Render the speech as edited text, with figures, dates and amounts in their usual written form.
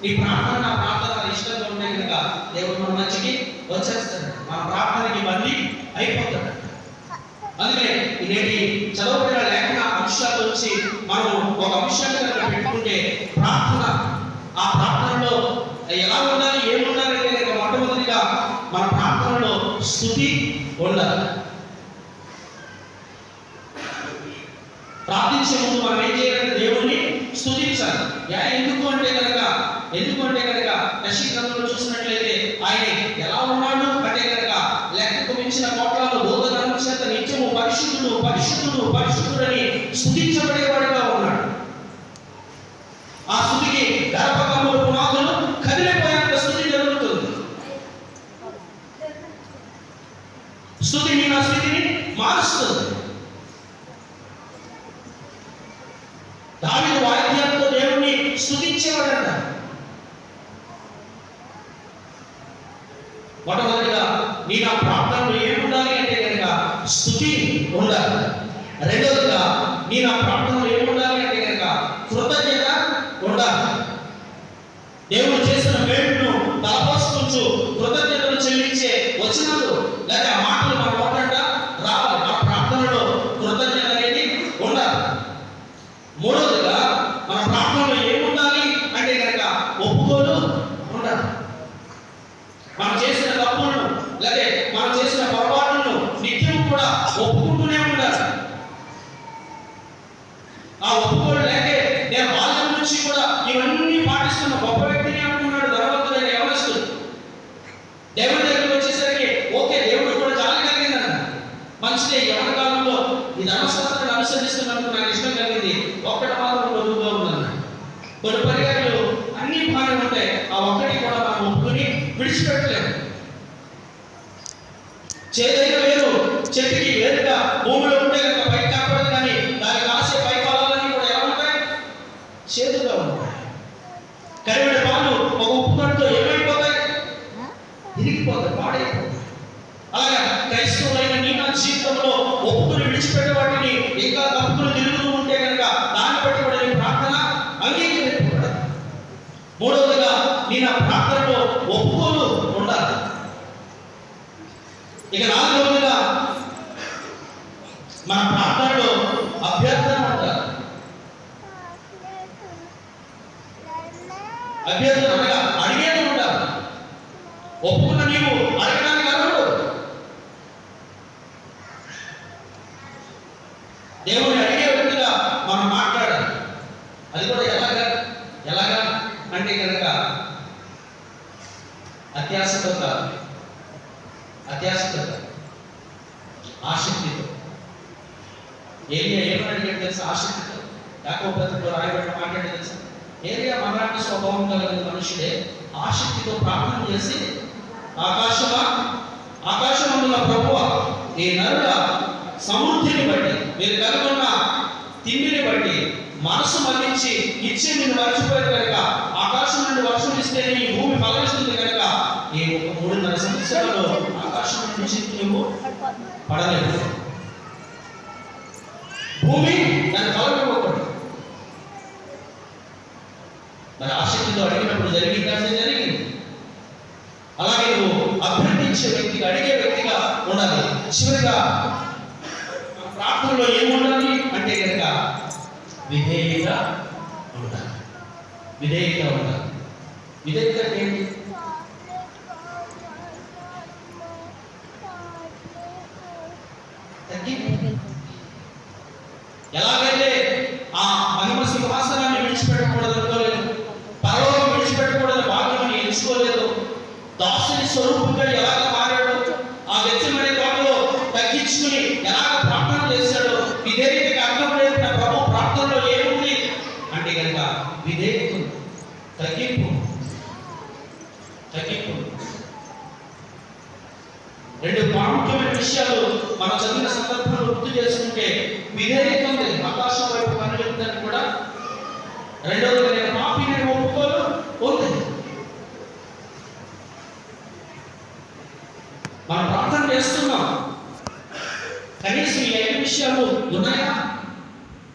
నీ ప్రార్థన నా ప్రార్థన ఇష్టంగా ఉంటే కనుక దేవుడు మన మంచికి వచ్చేస్తాడు, మన ప్రార్థనకి మళ్ళీ అయిపోతాడు. అందుకే నేటి చదవబడిన లేఖన అంశాల నుంచి మనం ఒక అంశాన్ని కనుక పెట్టుకుంటే ప్రార్థన, ఆ ప్రార్థనలో ఎలా ఉండాలి, ఏముండాలంటే కనుక మొట్టమొదటిగా మన ప్రార్థనలో స్తుతి ఉండాలి. ప్రార్థించే ముందు మనం ఏం చేయాలంటే దేవుణ్ణి స్తుతించాలి. ఎందుకు అంటే కనుక యెషయా గ్రంథంలో చూసినట్లయితే ఆయన ఎలా ఉన్నాడు అంటే కనుక లెక్కకు మించిన కోట్లాలు దూతగణం చేత నిత్యము పరిశుద్ధుడు పరిశుద్ధుడు పరిశుద్ధుడని స్తుతించబడేవాడుగా ఉన్నాడు. ఆ స్తుతికి గర్భకములు పునాదులు కదిలిపోయేంత స్తుతి జరుగుతుంది. స్తుతి నా స్థితిని మారుస్తుంది. దావీదు వాయిద్యాలతో దేవుణ్ణి స్తుతించేవాడంట. మొట్టమొదటిగా నీ నా ప్రార్థనలో ఏముండాలి అంటే కనుక స్తుతి ఉండాలి. రెండవదిగా నీ నా ప్రార్థనలో ఏముండాలి అంటే కనుక కృతజ్ఞత ఉండాలి. దేవుడు చేసిన మేలును తలపోసుకుంటూ కృతజ్ఞతలు చెల్లించే వచనాలు లేదా మాటలు మన నోటంట రావాలి. మన ప్రార్థనలో కృతజ్ఞత అనేది ఉండాలి. మూడవదిగా మన ప్రార్థనలో ఏముండాలి అంటే కనుక ఒప్పుకోలు ఉండాలి. మనం చేసిన తప్పులను లేదా మనం చేసిన పొరపాటులను నిత్యం కూడా ఒప్పుకుంటూనే ఉండాలి. ఆ ఒప్పుకోలు లేకే నేను బాల్యం నుంచి కూడా ఇవన్నీ పాటిస్తున్న గొప్ప వ్యక్తిని అనుకున్నాడు ధనవంతుడైన యవనస్తుడు. దేవుడి దగ్గరికి వచ్చేసరికి ఓకే, దేవుడు కూడా జాలి కలిగిందన్న మంచిదే. యవన కాలంలో ఈ ధర్మశాస్త్రాన్ని అనుసరిస్తున్నందుకు నాకు ఇష్టం కలిగింది, ఒక్కటి మాత్రం బదులుగా ఉందన్న. కొన్ని పర్యాలు అన్ని బాగానే ఉంటాయి, ఆ ఒక్కటి కూడా మనం ఒప్పుకొని విడిచిపెట్టలేము. చేదైన వేరు చెట్టుకి వేరుగా భూమిలో ఉంటే కనుక పైకి కనపడదు, కానీ దానికి కాసే పై ఫలాలన్నీ కూడా ఎలా ఉంటాయి? చేదుగా ఉంటాయి. కరివిడ పాలు ఒక ఉప్పు కట్టుతో ఏమైపోతాయి? ఇరిగిపోతాయి, పాడైపోతాయి. అలాగే క్రైస్తవులైన నీ నా జీవితంలో ఒప్పుకుని విడిచిపెట్టే వాటిని ఇంకా తప్పులు తిరుగుతూ ఉంటే కనుక దాన్ని బట్టి కూడా నీ ప్రార్థన అంగీకరించబడదు. మూడవదిగా నీ నా ప్రార్థనలో ఒప్పుకోలు ఉండాలి. ఇక నాలుగవదిగా మన ప్రార్థనలో అభ్యర్థన ఉండాలి. అభ్యర్థన అనగా అడిగేది ఉండాలి. ఒప్పుకున్న నీవు అడగడానికి అర్హుడు. దేవుని అడిగే వ్యక్తిగా మనం మాట్లాడాలి. అది కూడా ఎలాగా అంటే కనుక అత్యాశతో కాదు, ఆసక్తితో. ఏమని అడిగాడు తెలుసా? ఆసక్తితో. యాకోబు పత్రికలో రాయబడిన మాట్లాడే తెలుసా? ఏలియా మరణాన్ని స్వభావం కలిగిన మనుషుడే ఆసక్తితో ప్రార్థన చేసి, ఆకాశమందున ప్రభువా, ఈ నరుల సమృద్ధిని బట్టి, మీరు కనుగొన్న తిండిని బట్టి మనసు మళ్లించి ఇచ్చి నిన్ను మర్చిపోయారు కనుక ఆకాశం నుండి వర్షం ఇస్తేనే ఈ భూమి ఫలమిస్తుంది కనుక ఈ 3.5 సంవత్సరాలలో ఆకాశం నుంచి నువ్వు పడలేదు. భూమి దాన్ని ఫలమివ్వకూడదు. మరి ఆసక్తితో అడిగినప్పుడు జరిగిందంటే జరిగింది. అలాగే నువ్వు అభ్యర్థించే వ్యక్తిగా, అడిగే వ్యక్తిగా ఉండాలి. చివరిగా ప్రార్థనలో ఏముండాలి అంటే కనుక విధేయత ఉండాలి. విధేయత ఏంటి? ఎలాగైతే ఆ మహిమ సింహాసనాన్ని విడిచిపెట్టకూడదు, పరలోకం విడిచిపెట్టకూడదు, భాగ్యాన్ని ఎంచుకోలేదు, దాసుని స్వరూపంగా ఎలాగ మారాడు, ఆ గెత్సేమనే తోటలో తగ్గించుకుని ఎలాగ ప్రార్థన చేశాడు. విధేయతకి అర్థం లేదు. ప్రభు ప్రార్థనలో ఏముంది అంటే కనుక విధేయత, తగ్గింపు. రెండు ప్రాముఖ్యమైన విషయాలు మనం చదివిన సందర్భంలో గుర్తు చేసుకుంటే విధేయత ఉంది. ఆకాశం వైపు కనుగొందని కూడా. రెండవది నేను పాపిని ఒప్పుకోలు ఉంది. మనం ప్రార్థన చేస్తున్నాం, కనీసం ఈ 5 విషయాలు ఉన్నాయా?